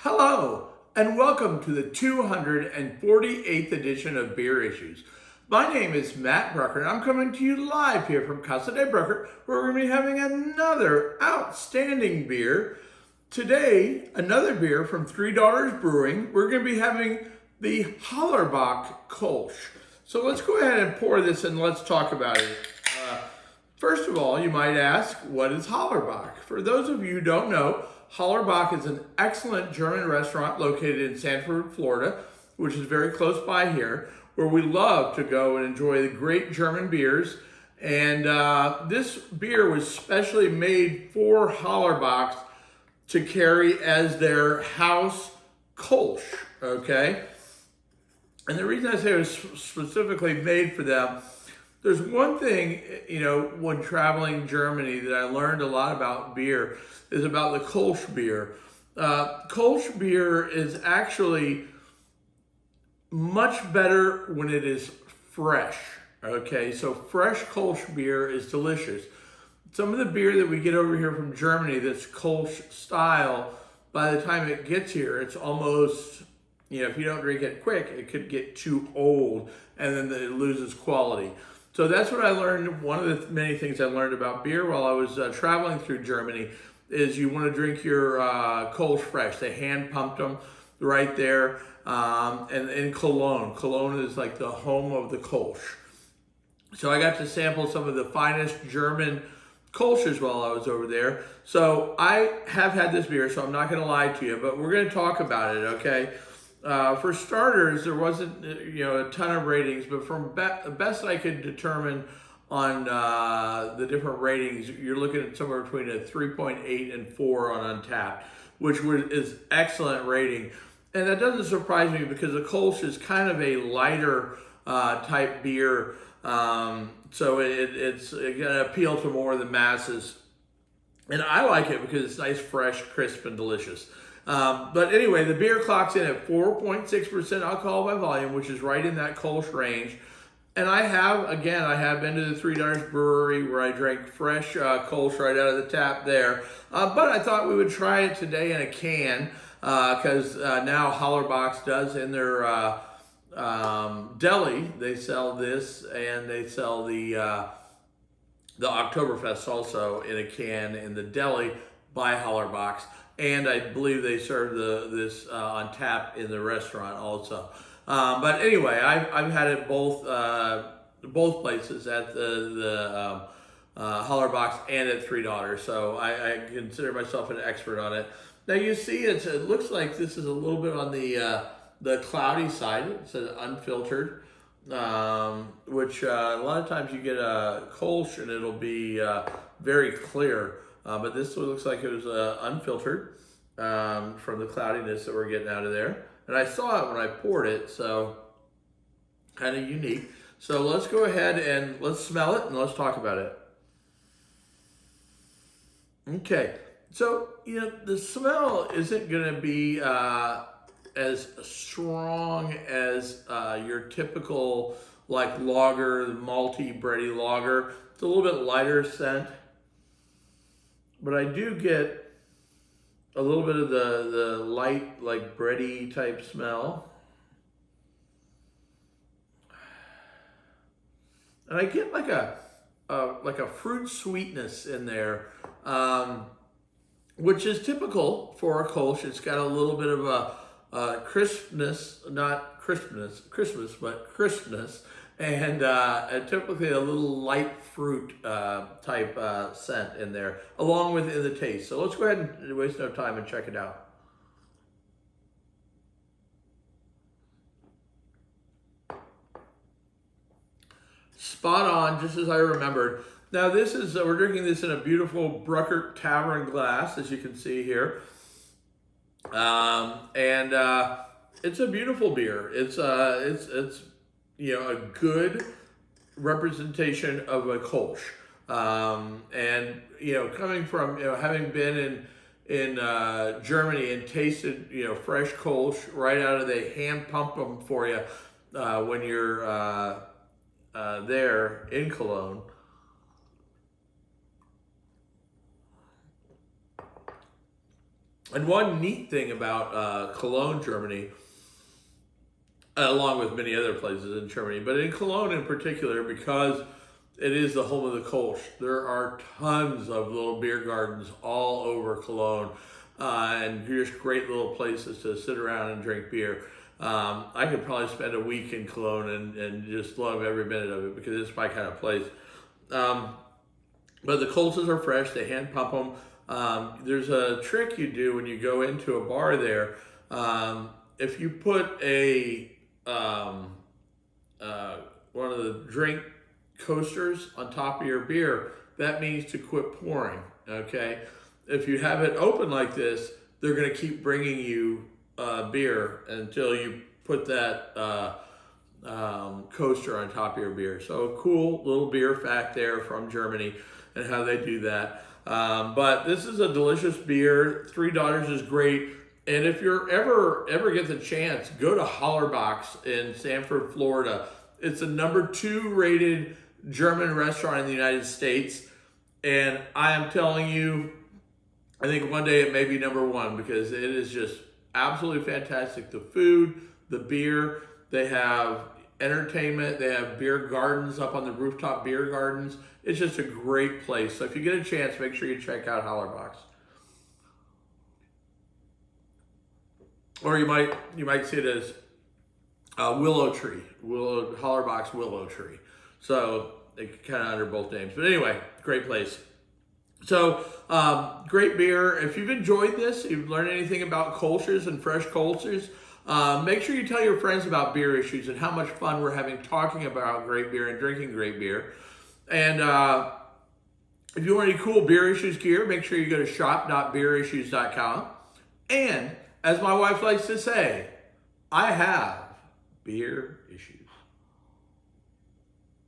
Hello, and welcome to the 248th edition of Beer Issues. My name is Matt Brucker, and I'm coming to you live here from Casa de Brucker, where we're going to be having another outstanding beer. Today, another beer from Daughters Brewing. We're going to be having the Hollerbach Kolsch. So let's go ahead and pour this and let's talk about it. First of all, you might ask, what is Hollerbach? For those of you who don't know, Hollerbach is an excellent German restaurant located in Sanford, Florida, which is very close by here, where we love to go and enjoy the great German beers. And this beer was specially made for Hollerbach to carry as their house Kolsch, okay? And the reason I say it was specifically made for them, there's one thing, when traveling Germany that I learned a lot about beer is about the Kolsch beer. Kolsch beer is actually much better when it is fresh, okay? So fresh Kolsch beer is delicious. Some of the beer that we get over here from Germany that's Kolsch style, by the time it gets here, it's almost, if you don't drink it quick, it could get too old and then it loses quality. So that's what I learned. One of the many things I learned about beer while I was traveling through Germany is you want to drink your Kolsch fresh. They hand pumped them right there. And in Cologne. Cologne is like the home of the Kolsch. So I got to sample some of the finest German Kolsches while I was over there. So I have had this beer, so I'm not going to lie to you, but we're going to talk about it, okay? For starters, there wasn't a ton of ratings, but from best I could determine on the different ratings, you're looking at somewhere between a 3.8 and 4 on Untappd, which is excellent rating. And that doesn't surprise me because the Kolsch is kind of a lighter type beer, so it's going to appeal to more of the masses. And I like it because it's nice, fresh, crisp, and delicious. But anyway, the beer clocks in at 4.6% alcohol by volume, which is right in that Kolsch range. And I have been to the Daughters Brewery where I drank fresh Kolsch right out of the tap there. But I thought we would try it today in a can because now Hollerbach does in their deli. They sell this and they sell the Oktoberfest also in a can in the deli by Hollerbach. And I believe they serve this on tap in the restaurant also. But anyway, I've had it both places at the Hollerbach and at Daughters, so I consider myself an expert on it. Now you see, it looks like this is a little bit on the cloudy side. It says unfiltered, which a lot of times you get a Kolsch and it'll be very clear. But this looks like it was unfiltered from the cloudiness that we're getting out of there. And I saw it when I poured it, so kind of unique. So let's go ahead and let's smell it and let's talk about it. Okay, so the smell isn't going to be as strong as your typical like lager, malty, bready lager. It's a little bit lighter scent. But I do get a little bit of the light, like bready type smell. And I get like a fruit sweetness in there, which is typical for a Kolsch. It's got a little bit of a crispness, not crispness, but crispness. And typically a little light fruit type scent in there, along with in the taste. So let's go ahead and waste no time and check it out. Spot on, just as I remembered. Now this is, we're drinking this in a beautiful Brucker Tavern glass, as you can see here. It's a beautiful beer. It's a good representation of a Kolsch. And coming from having been in Germany and tasted fresh Kolsch right out of, they hand pump them for you when you're there in Cologne. And one neat thing about Cologne, Germany, along with many other places in Germany, but in Cologne in particular, because it is the home of the Kolsch, there are tons of little beer gardens all over Cologne, and just great little places to sit around and drink beer. I could probably spend a week in Cologne and just love every minute of it because it's my kind of place. But the Kolsch's are fresh, they hand pump them. There's a trick you do when you go into a bar there. If you put one of the drink coasters on top of your beer, that means to quit pouring, okay? If you have it open like this, they're gonna keep bringing you beer until you put that coaster on top of your beer. So a cool little beer fact there from Germany and how they do that. But this is a delicious beer. Three Daughters is great. And if you're ever get the chance, go to Hollerbach's in Sanford, Florida. It's a #2 rated German restaurant in the United States. And I am telling you, I think one day it may be #1 because it is just absolutely fantastic. The food, the beer, they have entertainment, they have beer gardens up on the rooftop beer gardens. It's just a great place. So if you get a chance, make sure you check out Hollerbach's. Or you might see it as Willow Tree, Hollerbach's Willow Tree. So they kind of under both names. But anyway, great place. So great beer. If you've enjoyed this, you've learned anything about Kolsch's and fresh Kolsch's, make sure you tell your friends about beer issues and how much fun we're having talking about great beer and drinking great beer. And if you want any cool Beer Issues gear, make sure you go to shop.beerissues.com. And as my wife likes to say, I have beer issues.